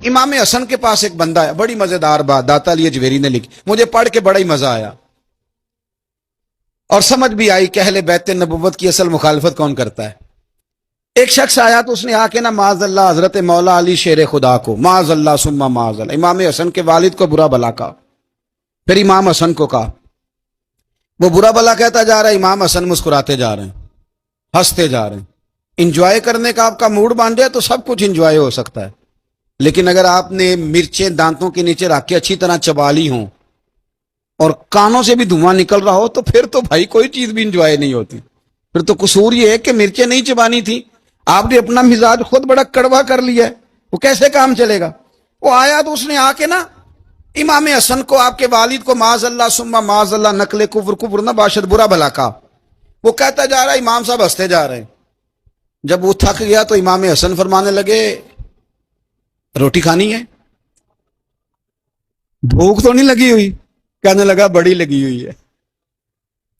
امام حسن کے پاس ایک بندہ ہے، بڑی مزیدار بات داتا علی اجویری نے لکھی، مجھے پڑھ کے بڑا ہی مزہ آیا اور سمجھ بھی آئی کہ اہل بیت نبوت کی اصل مخالفت کون کرتا ہے۔ ایک شخص آیا تو اس نے آ کے نا معاذ اللہ حضرت مولا علی شیر خدا کو، معاذ اللہ ثم معاذ اللہ، امام حسن کے والد کو برا بھلا کہا، پھر امام حسن کو کہا، وہ برا بھلا کہتا جا رہا ہے، امام حسن مسکراتے جا رہے ہیں، ہنستے جا رہے ہیں۔ انجوائے کرنے کا آپ کا موڈ بن جائے تو سب کچھ انجوائے ہو سکتا ہے، لیکن اگر آپ نے مرچیں دانتوں کے نیچے رکھ کے اچھی طرح چبا لی ہوں اور کانوں سے بھی دھواں نکل رہا ہو تو پھر تو بھائی کوئی چیز بھی انجوائے نہیں ہوتی، پھر تو قصور یہ ہے کہ مرچیں نہیں چبانی تھی، آپ نے اپنا مزاج خود بڑا کڑوا کر لیا ہے، وہ کیسے کام چلے گا۔ وہ آیا تو اس نے آ کے نا امام حسن کو، آپ کے والد کو، معاذ اللہ ثم معاذ اللہ نقل کفر نہ باشد، برا بھلا کہا۔ وہ کہتا جا رہا ہے، امام صاحب ہنستے جا رہے ہیں۔ جب وہ تھک گیا تو امام حسن فرمانے لگے، روٹی کھانی ہے؟ بھوک تو نہیں لگی ہوئی؟ کہنے لگا بڑی لگی ہوئی ہے۔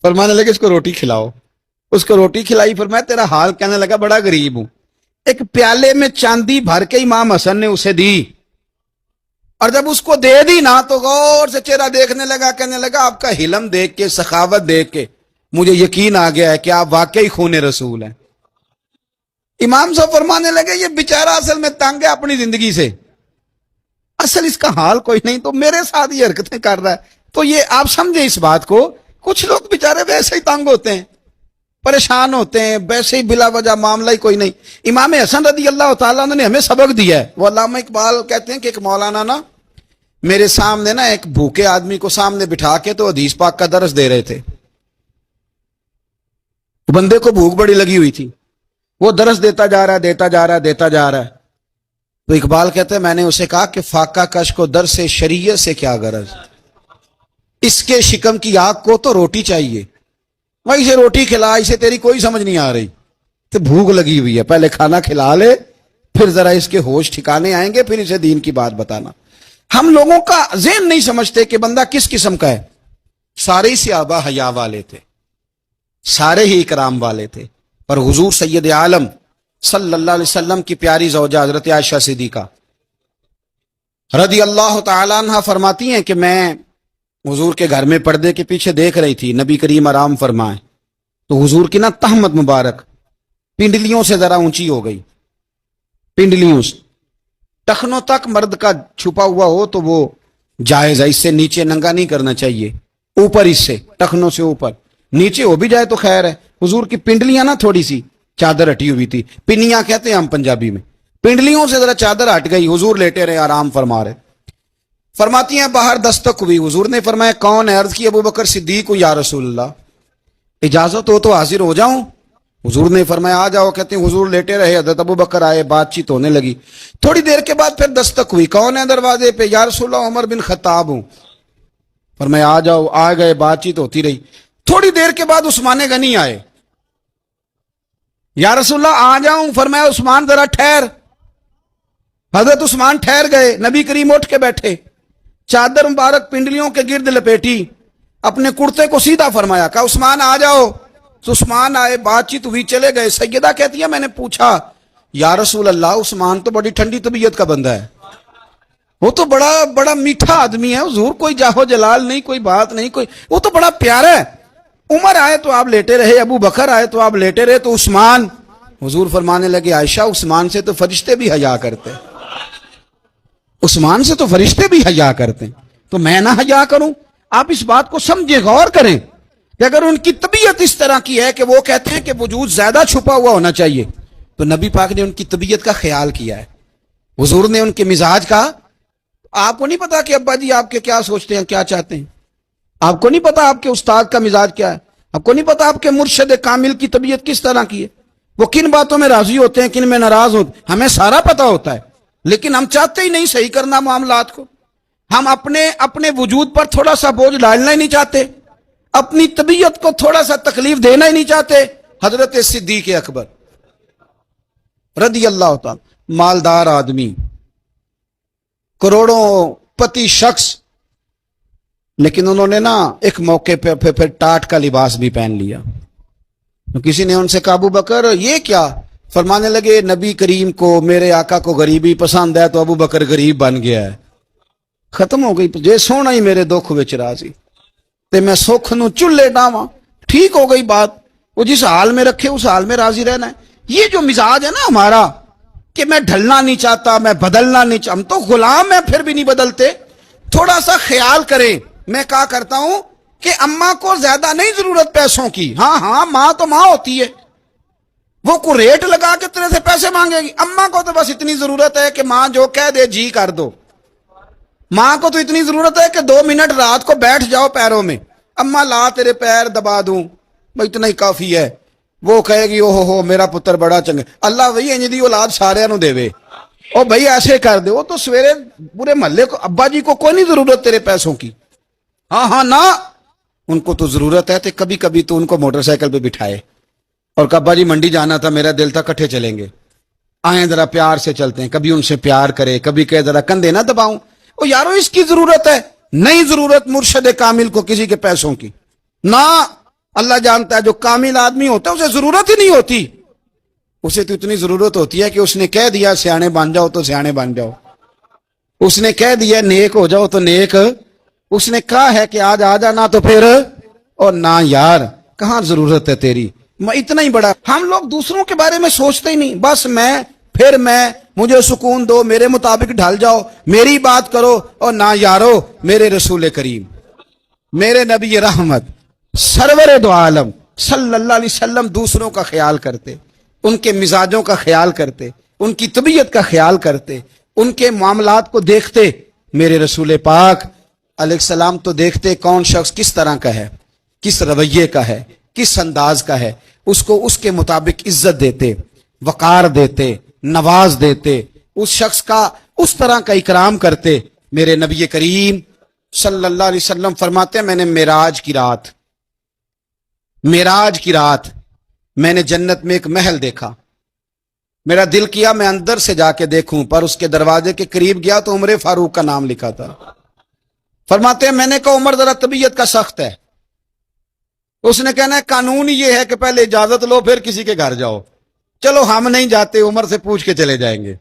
فرمانے لگے اس کو روٹی کھلاؤ۔ اس کو روٹی کھلائی، فرمایا تیرا حال؟ کہنے لگا بڑا غریب ہوں۔ ایک پیالے میں چاندی بھر کے امام حسن نے اسے دی، اور جب اس کو دے دی نا تو غور سے چہرہ دیکھنے لگا، کہنے لگا آپ کا حلم دیکھ کے، سخاوت دیکھ کے مجھے یقین آ گیا ہے کہ آپ واقعی خون رسول ہیں۔ امام صاحب فرمانے لگے یہ بیچارہ اصل میں تنگ ہے اپنی زندگی سے، اصل اس کا حال کوئی نہیں، تو میرے ساتھ یہ حرکتیں کر رہا ہے۔ تو یہ آپ سمجھیں اس بات کو، کچھ لوگ بیچارے ویسے ہی تنگ ہوتے ہیں، پریشان ہوتے ہیں، ویسے ہی بلا وجہ معاملہ ہی کوئی نہیں۔ امام حسن رضی اللہ تعالیٰ نے ہمیں سبق دیا ہے۔ وہ علامہ اقبال کہتے ہیں کہ ایک مولانا نا میرے سامنے نا ایک بھوکے آدمی کو سامنے بٹھا کے تو حدیث پاک کا درس دے رہے تھے۔ بندے کو بھوک بڑی لگی ہوئی تھی، وہ درس دیتا جا رہا ہے، دیتا جا رہا ہے۔ تو اقبال کہتے ہیں میں نے اسے کہا کہ فاقہ کش کو درس شریعت سے کیا غرض، اس کے شکم کی آگ کو تو روٹی چاہیے، وہ اسے روٹی کھلا، اسے تیری کوئی سمجھ نہیں آ رہی، تو بھوک لگی ہوئی ہے، پہلے کھانا کھلا لے، پھر ذرا اس کے ہوش ٹھکانے آئیں گے، پھر اسے دین کی بات بتانا۔ ہم لوگوں کا ذہن نہیں سمجھتے کہ بندہ کس قسم کا ہے۔ سارے ہی صحابہ حیا والے تھے، سارے ہی اکرام والے تھے، پر حضور سید عالم صلی اللہ علیہ وسلم کی پیاری زوجہ حضرت عائشہ صدیقہ رضی اللہ تعالیٰ عنہ فرماتی ہیں کہ میں حضور کے گھر میں پردے کے پیچھے دیکھ رہی تھی، نبی کریم آرام فرمائے تو حضور کی نا تہمت مبارک پنڈلیوں سے ذرا اونچی ہو گئی، پنڈلیوں سے ٹخنوں تک مرد کا چھپا ہوا ہو تو وہ جائز ہے، اس سے نیچے ننگا نہیں کرنا چاہیے، اوپر اس سے ٹخنوں سے اوپر، نیچے ہو بھی جائے تو خیر ہے۔ حضور کی پنڈلیاں نا تھوڑی سی چادر ہٹی ہوئی تھی، پنیاں کہتے ہیں ہم پنجابی میں، پنڈلیوں سے ذرا چادر ہٹ گئی، حضور لیٹے رہے، آرام فرما رہے۔ فرماتی ہیں باہر دستک ہوئی، حضور نے فرمایا کون ہے؟ عرض کی ابو بکر صدیق کو، یا رسول اللہ اجازت ہو تو حاضر ہو جاؤں؟ حضور نے فرمایا آ جاؤ۔ کہتے ہیں حضور لیٹے رہے، حضرت ابو بکر آئے، بات چیت ہونے لگی، تھوڑی دیر کے بعد پھر دستک ہوئی، کون ہے دروازے پہ؟ یا رسول اللہ عمر بن خطاب ہوں۔ فرمایا آ جاؤ، آ گئے، بات چیت ہوتی رہی، تھوڑی دیر کے بعد عثمان غنی آئے، یا رسول اللہ آ جاؤں؟ فرمایا عثمان ذرا ٹھہر۔ حضرت عثمان ٹھہر گئے، نبی کریم اٹھ کے بیٹھے، چادر مبارک پنڈلیوں کے گرد لپیٹی، اپنے کرتے کو سیدھا فرمایا، کہا عثمان آ جاؤ۔ تو عثمان آئے، بات چیت ہوئی، چلے گئے۔ سیدہ کہتی ہے میں نے پوچھا یا رسول اللہ عثمان تو بڑی ٹھنڈی طبیعت کا بندہ ہے، وہ تو بڑا میٹھا آدمی ہے، حضور کوئی جاہو جلال نہیں، کوئی بات نہیں، کوئی، وہ تو بڑا پیارا ہے۔ عمر آئے تو آپ لیٹے رہے، ابو بکر آئے تو آپ لیٹے رہے، تو عثمان؟ حضور فرمانے لگے عائشہ عثمان سے تو فرشتے بھی حیا کرتے، عثمان سے تو فرشتے بھی حیا کرتے ہیں، تو میں نہ حیا کروں؟ آپ اس بات کو سمجھیں، غور کریں کہ اگر ان کی طبیعت اس طرح کی ہے کہ وہ کہتے ہیں کہ وجود زیادہ چھپا ہوا ہونا چاہیے، تو نبی پاک نے ان کی طبیعت کا خیال کیا ہے، حضور نے ان کے مزاج کا۔ آپ کو نہیں پتا کہ ابا جی آپ کے کیا سوچتے ہیں، کیا چاہتے ہیں؟ آپ کو نہیں پتا آپ کے استاد کا مزاج کیا ہے؟ آپ کو نہیں پتا آپ کے مرشد کامل کی طبیعت کس طرح کی ہے؟ وہ کن باتوں میں راضی ہوتے ہیں، کن میں ناراض ہوتے ہیں، ہمیں سارا پتا ہوتا ہے، لیکن ہم چاہتے ہی نہیں صحیح کرنا معاملات کو۔ ہم اپنے وجود پر تھوڑا سا بوجھ ڈالنا ہی نہیں چاہتے، اپنی طبیعت کو تھوڑا سا تکلیف دینا ہی نہیں چاہتے۔ حضرت صدیق اکبر رضی اللہ تعالی، مالدار آدمی، کروڑوں پتی شخص، لیکن انہوں نے نا ایک موقع پھر ٹاٹ کا لباس بھی پہن لیا۔ تو کسی نے ان سے کہا ابو بکر یہ کیا؟ فرمانے لگے نبی کریم کو میرے آقا کو غریبی پسند ہے تو ابو بکر غریب بن گیا ہے. ختم ہو گئی. جے سونا ہی میرے دکھ وچ راضی تے میں سکھ نو چلے ڈاواں. ٹھیک ہو گئی بات. وہ جس حال میں رکھے اس حال میں راضی رہنا ہے. یہ جو مزاج ہے نا ہمارا کہ میں ڈھلنا نہیں چاہتا, میں بدلنا نہیں چاہتا, ہم تو غلام ہیں پھر بھی نہیں بدلتے. تھوڑا سا خیال کریں. میں کہا کرتا ہوں کہ اماں کو زیادہ نہیں ضرورت پیسوں کی. ہاں ماں تو ماں ہوتی ہے, وہ کو ریٹ لگا کے تیرے سے پیسے مانگے گی. اماں کو تو بس اتنی ضرورت ہے کہ ماں جو کہہ دے جی کر دو. ماں کو تو اتنی ضرورت ہے کہ 2 منٹ رات کو بیٹھ جاؤ پیروں میں, اماں لا تیرے پیر دبا دوں, بھائی اتنا ہی کافی ہے. وہ کہے گی او ہو میرا پتر بڑا چنگا. اللہ وہی انج دی اولاد سارے نو دے وے. او بھائی ایسے کر دے. وہ تو سویرے پورے محلے کو ابا جی کو کوئی نہیں ضرورت تیرے پیسوں کی. ہاں نا, ان کو تو ضرورت ہے. تو کبھی کبھی تو ان کو موٹر سائیکل پہ بٹھائے اور کہ ابا جی منڈی جانا تھا, میرا دل تھا کٹھے چلیں گے, آئیں ذرا پیار سے چلتے ہیں. کبھی ان سے پیار کرے, کبھی کہے ذرا کندھے نہ دباؤں. او یارو اس کی ضرورت ہے, نہیں ضرورت مرشد کامل کو کسی کے پیسوں کی. نہ, اللہ جانتا ہے جو کامل آدمی ہوتا ہے اسے ضرورت ہی نہیں ہوتی. اسے تو اتنی ضرورت ہوتی ہے کہ اس نے کہہ دیا سیانے بن جاؤ تو سیانے بن جاؤ. اس نے کہہ دیا نیک ہو جاؤ تو نیک. اس نے کہا ہے کہ آج آ جانا تو پھر, اور نہ یار کہاں ضرورت ہے تیری. میں اتنا ہی بڑا. ہم لوگ دوسروں کے بارے میں سوچتے ہی نہیں. بس میں مجھے سکون دو, میرے مطابق ڈھل جاؤ, میری بات کرو. اور نہ یارو, میرے رسول کریم, میرے نبی رحمت سرور دو عالم صلی اللہ علیہ وسلم دوسروں کا خیال کرتے, ان کے مزاجوں کا خیال کرتے, ان کی طبیعت کا خیال کرتے, ان کے معاملات کو دیکھتے. میرے رسول پاک علیہ السلام تو دیکھتے کون شخص کس طرح کا ہے, کس رویے کا ہے, کس انداز کا ہے, اس کو اس کے مطابق عزت دیتے, وقار دیتے, نواز دیتے, اس شخص کا اس طرح کا اکرام کرتے. میرے نبی کریم صلی اللہ علیہ وسلم فرماتے ہیں میں نے معراج کی رات میں نے جنت میں ایک محل دیکھا. میرا دل کیا میں اندر سے جا کے دیکھوں, پر اس کے دروازے کے قریب گیا تو عمر فاروق کا نام لکھا تھا. فرماتے ہیں میں نے کہا عمر ذرا طبیعت کا سخت ہے. اس نے کہنا ہے قانون یہ ہے کہ پہلے اجازت لو پھر کسی کے گھر جاؤ. چلو ہم نہیں جاتے, عمر سے پوچھ کے چلے جائیں گے.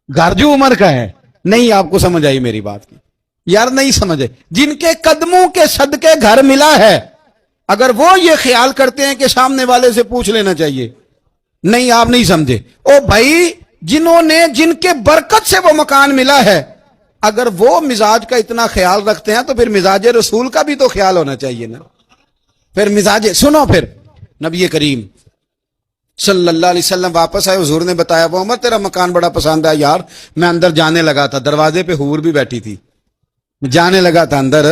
گھر جو عمر کا ہے. نہیں آپ کو سمجھ آئی میری بات کی یار, نہیں سمجھے. جن کے قدموں کے صدقے گھر ملا ہے, اگر وہ یہ خیال کرتے ہیں کہ سامنے والے سے پوچھ لینا چاہیے, نہیں آپ نہیں سمجھے. او بھائی جن کے برکت سے وہ مکان ملا ہے, اگر وہ مزاج کا اتنا خیال رکھتے ہیں تو پھر مزاج رسول کا بھی تو خیال ہونا چاہیے نا. پھر مزاج سنو. پھر نبی کریم صلی اللہ علیہ وسلم واپس آئے. حضور نے بتایا وہ عمر تیرا مکان بڑا پسند ہے یار. میں اندر جانے لگا تھا, دروازے پہ حور بھی بیٹھی تھی, جانے لگا تھا اندر,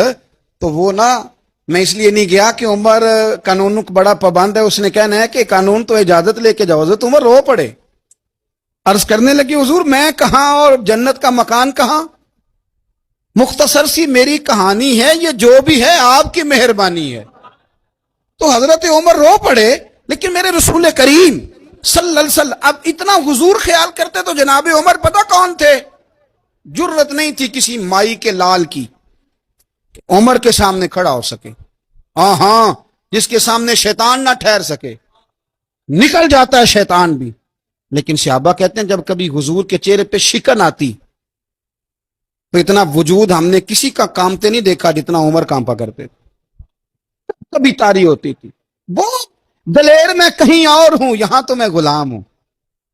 تو وہ نا میں اس لیے نہیں گیا کہ عمر قانون بڑا پابند ہے. اس نے کہنا ہے کہ قانون تو اجازت لے کے جاؤ. حضرت عمر رو پڑے, عرض کرنے لگی حضور میں کہاں اور جنت کا مکان کہاں. مختصر سی میری کہانی ہے, یہ جو بھی ہے آپ کی مہربانی ہے. تو حضرت عمر رو پڑے. لیکن میرے رسول کریم صلی اللہ علیہ وسلم اب اتنا حضور خیال کرتے تو جناب عمر پتہ کون تھے. جرت نہیں تھی کسی مائی کے لال کی عمر کے سامنے کھڑا ہو سکے. ہاں جس کے سامنے شیطان نہ ٹھہر سکے. نکل جاتا ہے شیطان بھی. لیکن صحابہ کہتے ہیں جب کبھی حضور کے چہرے پہ شکن آتی تو اتنا وجود ہم نے کسی کا کامتے نہیں دیکھا جتنا عمر کانپا کرتے تھے. کبھی تاری ہوتی تھی بہت دلیر میں کہیں اور ہوں, یہاں تو میں غلام ہوں,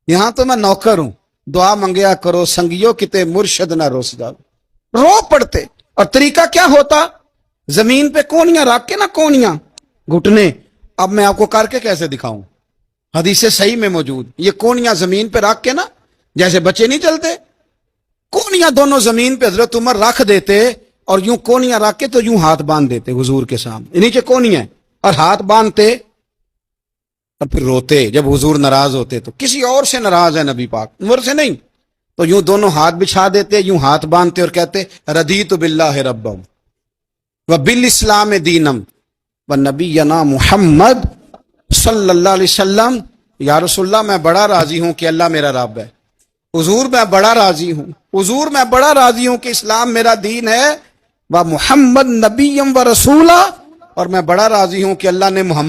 یہاں تو میں نوکر ہوں. دعا منگیا کرو سنگیو کتے مرشد نہ روس جاؤ. رو پڑتے. اور طریقہ کیا ہوتا, زمین پہ کونیاں رکھ کے نا, کونیاں گھٹنے, اب میں آپ کو کر کے کیسے دکھاؤں, حدیث صحیح میں موجود. یہ کونیاں زمین پہ رکھ کے نا, جیسے بچے نہیں چلتے, کونیاں دونوں زمین پہ حضرت عمر رکھ دیتے اور یوں کونیاں رکھ کے تو یوں ہاتھ باندھ دیتے حضور کے سامنے, نیچے کونیاں اور ہاتھ باندھتے اور پھر روتے. جب حضور ناراض ہوتے تو کسی اور سے ناراض ہے نبی پاک, عمر سے نہیں, تو یوں دونوں ہاتھ بچھا دیتے, یوں ہاتھ باندھتے اور کہتے رضیت باللہ ربم وبالاسلام دینم ونبینا محمد صلی اللہ علیہ وسلم. یا رسول اللہ میں بڑا راضی ہوں کہ اللہ میرا رب ہے. حضور میں بڑا راضی ہوں, حضور میں بڑا راضی ہوں کہ اسلام میرا دین ہے. و محمد نبیم و رسولہ, اور میں بڑا راضی ہوں کہ اللہ نے محمد